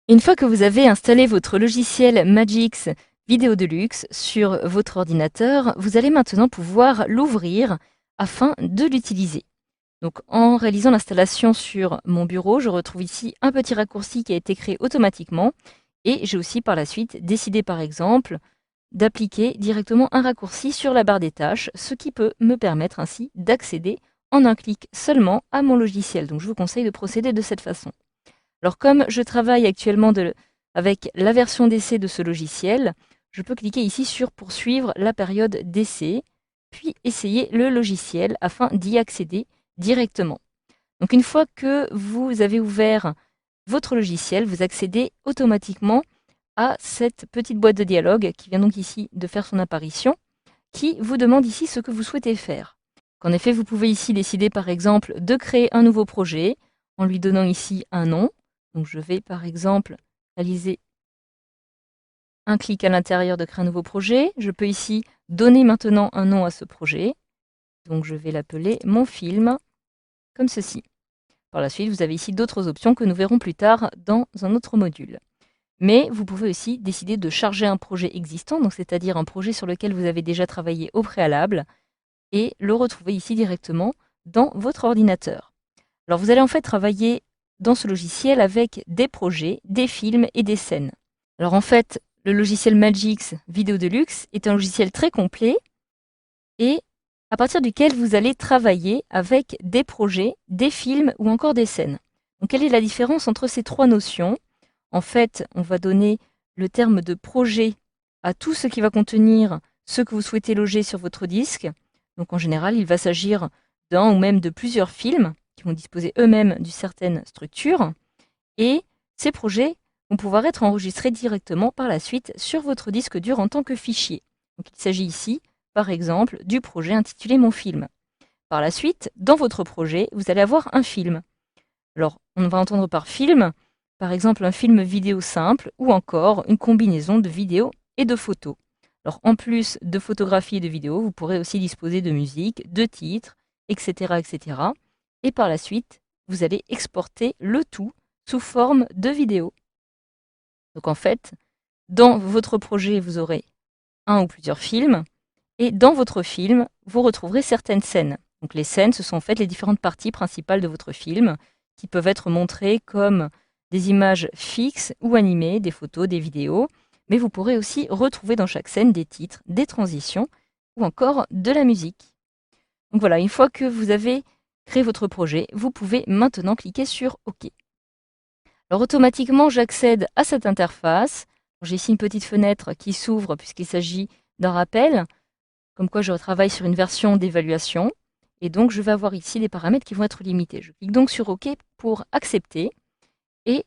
Une fois que vous avez installé votre logiciel Magix Vidéo Deluxe sur votre ordinateur, vous allez maintenant pouvoir l'ouvrir afin de l'utiliser. Donc, en réalisant l'installation sur mon bureau, je retrouve ici un petit raccourci qui a été créé automatiquement et j'ai aussi par la suite décidé par exemple d'appliquer directement un raccourci sur la barre des tâches, ce qui peut me permettre ainsi d'accéder en un clic seulement à mon logiciel. Donc je vous conseille de procéder de cette façon. Alors comme je travaille actuellement avec la version d'essai de ce logiciel, je peux cliquer ici sur poursuivre la période d'essai, puis essayer le logiciel afin d'y accéder directement. Donc une fois que vous avez ouvert votre logiciel, vous accédez automatiquement à cette petite boîte de dialogue qui vient donc ici de faire son apparition, qui vous demande ici ce que vous souhaitez faire. En effet, vous pouvez ici décider par exemple de créer un nouveau projet en lui donnant ici un nom. Donc je vais par exemple réaliser un clic à l'intérieur de créer un nouveau projet. Je peux ici donner maintenant un nom à ce projet. Donc je vais l'appeler mon film, comme ceci. Par la suite, vous avez ici d'autres options que nous verrons plus tard dans un autre module. Mais vous pouvez aussi décider de charger un projet existant, donc c'est-à-dire un projet sur lequel vous avez déjà travaillé au préalable, et le retrouver ici directement dans votre ordinateur. Alors vous allez en fait travailler dans ce logiciel avec des projets, des films et des scènes. Alors en fait, le logiciel Magix Vidéo Deluxe est un logiciel très complet et à partir duquel vous allez travailler avec des projets, des films ou encore des scènes. Donc quelle est la différence entre ces trois notions? En fait, on va donner le terme de projet à tout ce qui va contenir ce que vous souhaitez loger sur votre disque. Donc en général, il va s'agir d'un ou même de plusieurs films qui vont disposer eux-mêmes d'une certaine structure. Et ces projets vont pouvoir être enregistrés directement par la suite sur votre disque dur en tant que fichier. Donc il s'agit ici, par exemple, du projet intitulé Mon film. Par la suite, dans votre projet, vous allez avoir un film. Alors, on va entendre par film, par exemple, un film vidéo simple ou encore une combinaison de vidéos et de photos. Alors, en plus de photographies et de vidéos, vous pourrez aussi disposer de musique, de titres, etc., etc. Et par la suite, vous allez exporter le tout sous forme de vidéo. Donc en fait, dans votre projet, vous aurez un ou plusieurs films, et dans votre film, vous retrouverez certaines scènes. Donc les scènes, ce sont en fait les différentes parties principales de votre film, qui peuvent être montrées comme des images fixes ou animées, des photos, des vidéos, mais vous pourrez aussi retrouver dans chaque scène des titres, des transitions ou encore de la musique. Donc voilà, une fois que vous avez créé votre projet, vous pouvez maintenant cliquer sur OK. Alors automatiquement, j'accède à cette interface. J'ai ici une petite fenêtre qui s'ouvre puisqu'il s'agit d'un rappel, comme quoi je travaille sur une version d'évaluation. Et donc, je vais avoir ici des paramètres qui vont être limités. Je clique donc sur OK pour accepter et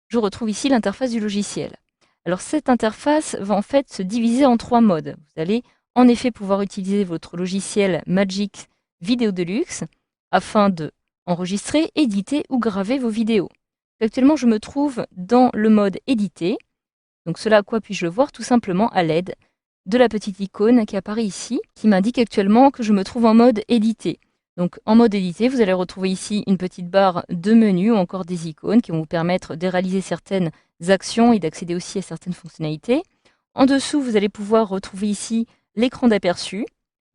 je retrouve ici l'interface du logiciel. Alors, cette interface va en fait se diviser en trois modes. Vous allez en effet pouvoir utiliser votre logiciel Magix Vidéo Deluxe afin de enregistrer, éditer ou graver vos vidéos. Actuellement, je me trouve dans le mode éditer. Donc, cela à quoi puis-je le voir? Tout simplement à l'aide de la petite icône qui apparaît ici, qui m'indique actuellement que je me trouve en mode éditer. Donc en mode éditer, vous allez retrouver ici une petite barre de menu ou encore des icônes qui vont vous permettre de réaliser certaines actions et d'accéder aussi à certaines fonctionnalités. En dessous, vous allez pouvoir retrouver ici l'écran d'aperçu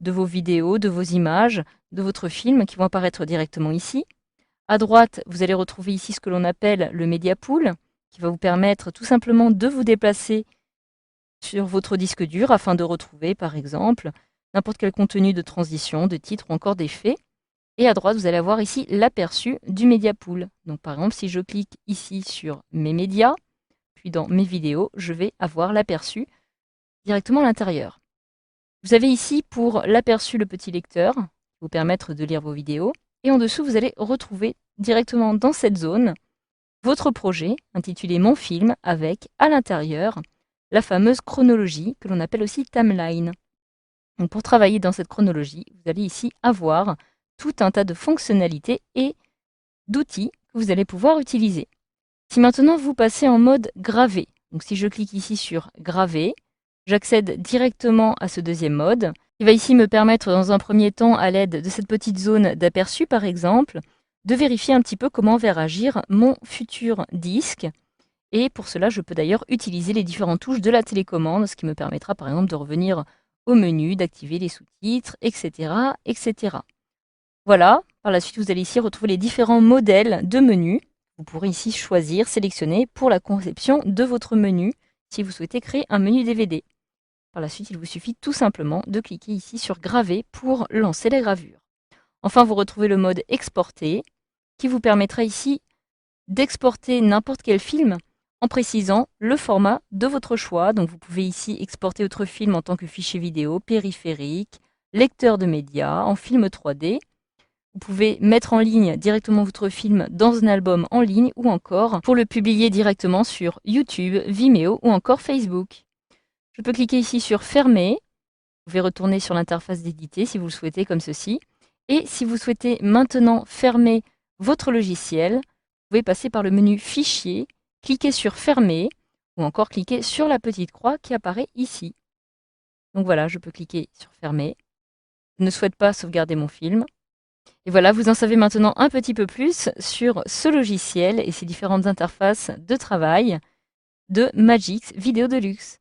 de vos vidéos, de vos images, de votre film qui vont apparaître directement ici. À droite, vous allez retrouver ici ce que l'on appelle le Media Pool, qui va vous permettre tout simplement de vous déplacer sur votre disque dur afin de retrouver, par exemple, n'importe quel contenu de transition, de titre ou encore d'effet. Et à droite, vous allez avoir ici l'aperçu du Media Pool. Donc par exemple, si je clique ici sur mes médias, puis dans mes vidéos, je vais avoir l'aperçu directement à l'intérieur. Vous avez ici pour l'aperçu le petit lecteur, qui va vous permettre de lire vos vidéos. Et en dessous, vous allez retrouver directement dans cette zone votre projet intitulé Mon film avec à l'intérieur la fameuse chronologie que l'on appelle aussi timeline. Donc pour travailler dans cette chronologie, vous allez ici avoir tout un tas de fonctionnalités et d'outils que vous allez pouvoir utiliser. Si maintenant vous passez en mode gravé, donc si je clique ici sur graver, j'accède directement à ce deuxième mode, qui va ici me permettre dans un premier temps, à l'aide de cette petite zone d'aperçu par exemple, de vérifier un petit peu comment va réagir mon futur disque Et pour cela, je peux d'ailleurs utiliser les différentes touches de la télécommande, ce qui me permettra par exemple de revenir au menu, d'activer les sous-titres, etc., etc. Voilà, par la suite, vous allez ici retrouver les différents modèles de menus. Vous pourrez ici choisir, sélectionner pour la conception de votre menu si vous souhaitez créer un menu DVD. Par la suite, il vous suffit tout simplement de cliquer ici sur Graver pour lancer la gravure. Enfin, vous retrouvez le mode Exporter qui vous permettra ici d'exporter n'importe quel film en précisant le format de votre choix. Donc vous pouvez ici exporter votre film en tant que fichier vidéo, périphérique, lecteur de médias, en film 3D. Vous pouvez mettre en ligne directement votre film dans un album en ligne ou encore pour le publier directement sur YouTube, Vimeo ou encore Facebook. Je peux cliquer ici sur Fermer. Vous pouvez retourner sur l'interface d'éditer si vous le souhaitez comme ceci. Et si vous souhaitez maintenant fermer votre logiciel, vous pouvez passer par le menu Fichier, cliquer sur Fermer ou encore cliquer sur la petite croix qui apparaît ici. Donc voilà, je peux cliquer sur Fermer. Je ne souhaite pas sauvegarder mon film. Et voilà, vous en savez maintenant un petit peu plus sur ce logiciel et ses différentes interfaces de travail de Magix Vidéo Deluxe.